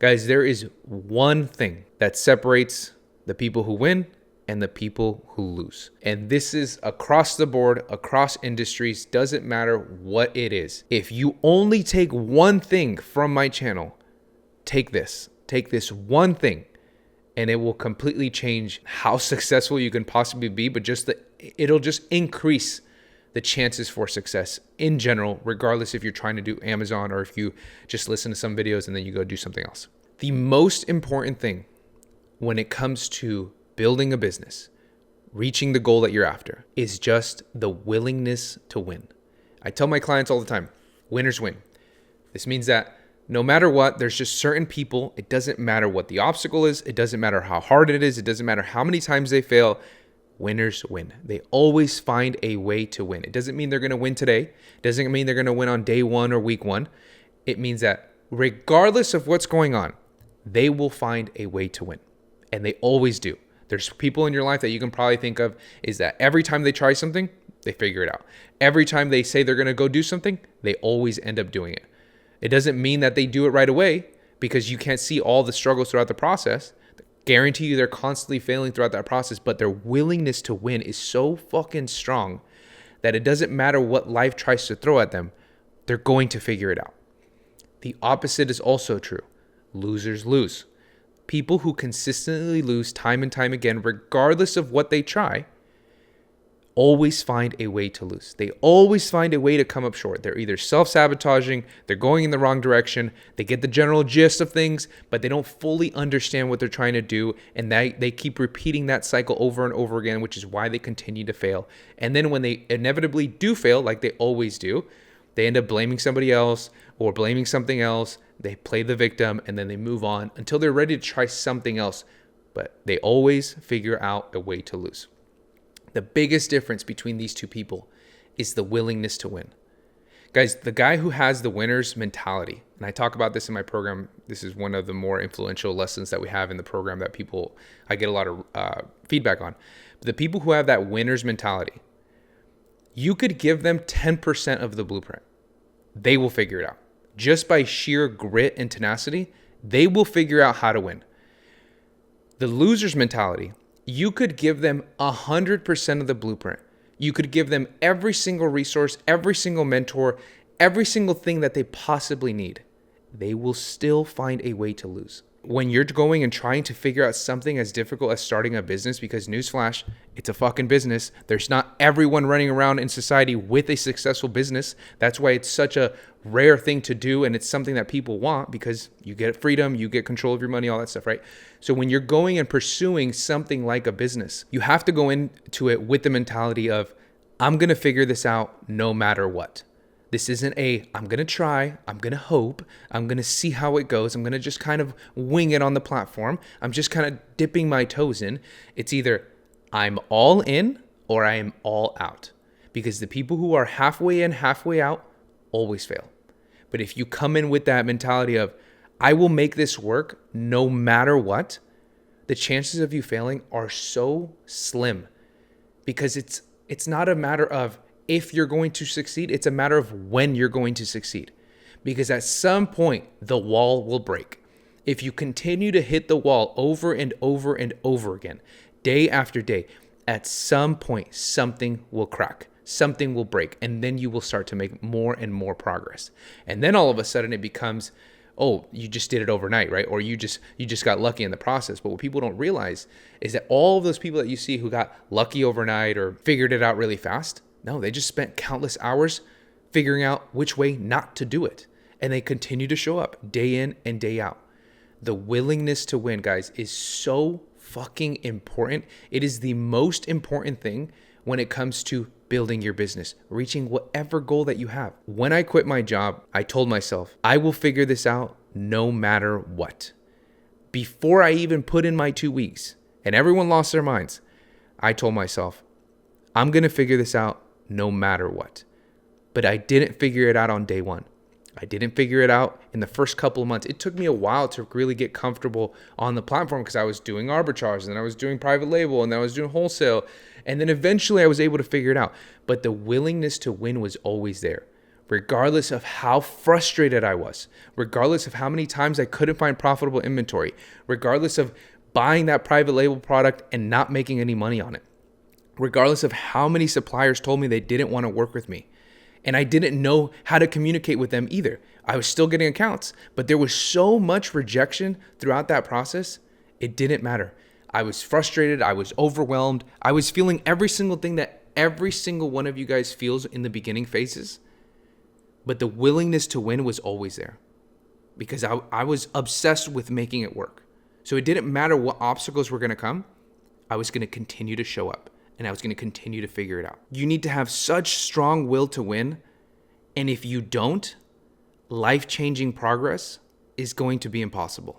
Guys, there is one thing that separates the people who win and the people who lose. And this is across the board, across industries, doesn't matter what it is. If you only take one thing from my channel, take this one thing, and it will completely change how successful you can possibly be, but it'll just increase the chances for success in general, regardless if you're trying to do Amazon or if you just listen to some videos and then you go do something else. The most important thing when it comes to building a business, reaching the goal that you're after, is just the willingness to win. I tell my clients all the time, winners win. This means that no matter what, there's just certain people, it doesn't matter what the obstacle is, it doesn't matter how hard it is, it doesn't matter how many times they fail, winners win. They always find a way to win. It doesn't mean they're going to win today. It doesn't mean they're going to win on day one or week one. It means that regardless of what's going on, they will find a way to win. And they always do. There's people in your life that you can probably think of is that every time they try something, they figure it out. Every time they say they're going to go do something, they always end up doing it. It doesn't mean that they do it right away because you can't see all the struggles throughout the process. Guarantee you they're constantly failing throughout that process, but their willingness to win is so fucking strong that it doesn't matter what life tries to throw at them, they're going to figure it out. The opposite is also true. Losers lose. People who consistently lose time and time again, regardless of what they try, always find a way to lose. They always find a way to come up short. They're either self-sabotaging, they're going in the wrong direction, they get the general gist of things, but they don't fully understand what they're trying to do, and they keep repeating that cycle over and over again, which is why they continue to fail. And then when they inevitably do fail, like they always do, they end up blaming somebody else or blaming something else. They play the victim, and then they move on until they're ready to try something else, but they always figure out a way to lose. The biggest difference between these two people is the willingness to win. Guys, the guy who has the winner's mentality, and I talk about this in my program, this is one of the more influential lessons that we have in the program that I get a lot of feedback on. But the people who have that winner's mentality, you could give them 10% of the blueprint. They will figure it out. Just by sheer grit and tenacity, they will figure out how to win. The loser's mentality, you could give them 100% of the blueprint. You could give them every single resource, every single mentor, every single thing that they possibly need. They will still find a way to lose. When you're going and trying to figure out something as difficult as starting a business, because newsflash, it's a fucking business. There's not everyone running around in society with a successful business. That's why it's such a rare thing to do, and it's something that people want because you get freedom, you get control of your money, all that stuff, right? So when you're going and pursuing something like a business, you have to go into it with the mentality of, I'm going to figure this out no matter what. This isn't I'm going to try, I'm going to hope, I'm going to see how it goes, I'm going to just kind of wing it on the platform, I'm just kind of dipping my toes in. It's either I'm all in or I am all out. Because the people who are halfway in, halfway out, always fail. But if you come in with that mentality of, I will make this work no matter what, the chances of you failing are so slim. Because it's not a matter of if you're going to succeed, it's a matter of when you're going to succeed. Because at some point, the wall will break. If you continue to hit the wall over and over and over again, day after day, at some point, something will crack. Something will break, and then you will start to make more and more progress. And then all of a sudden it becomes, oh, you just did it overnight, right? Or you just got lucky in the process. But what people don't realize is that all of those people that you see who got lucky overnight or figured it out really fast, no, they just spent countless hours figuring out which way not to do it. And they continue to show up day in and day out. The willingness to win, guys, is so fucking important. It is the most important thing when it comes to building your business, reaching whatever goal that you have. When I quit my job, I told myself, I will figure this out no matter what. Before I even put in my 2 weeks, and everyone lost their minds, I told myself, I'm going to figure this out no matter what. But I didn't figure it out on day one. I didn't figure it out in the first couple of months. It took me a while to really get comfortable on the platform because I was doing arbitrage, and then I was doing private label, and then I was doing wholesale. And then eventually I was able to figure it out. But the willingness to win was always there. regardless of how frustrated I was, regardless of how many times I couldn't find profitable inventory, regardless of buying that private label product and not making any money on it, regardless of how many suppliers told me they didn't want to work with me. And I didn't know how to communicate with them either. I was still getting accounts, but there was so much rejection throughout that process, it didn't matter. I was frustrated. I was overwhelmed. I was feeling every single thing that every single one of you guys feels in the beginning phases. But the willingness to win was always there because I was obsessed with making it work. So it didn't matter what obstacles were going to come. I was going to continue to show up and I was going to continue to figure it out. You need to have such strong will to win. And if you don't, life-changing progress is going to be impossible.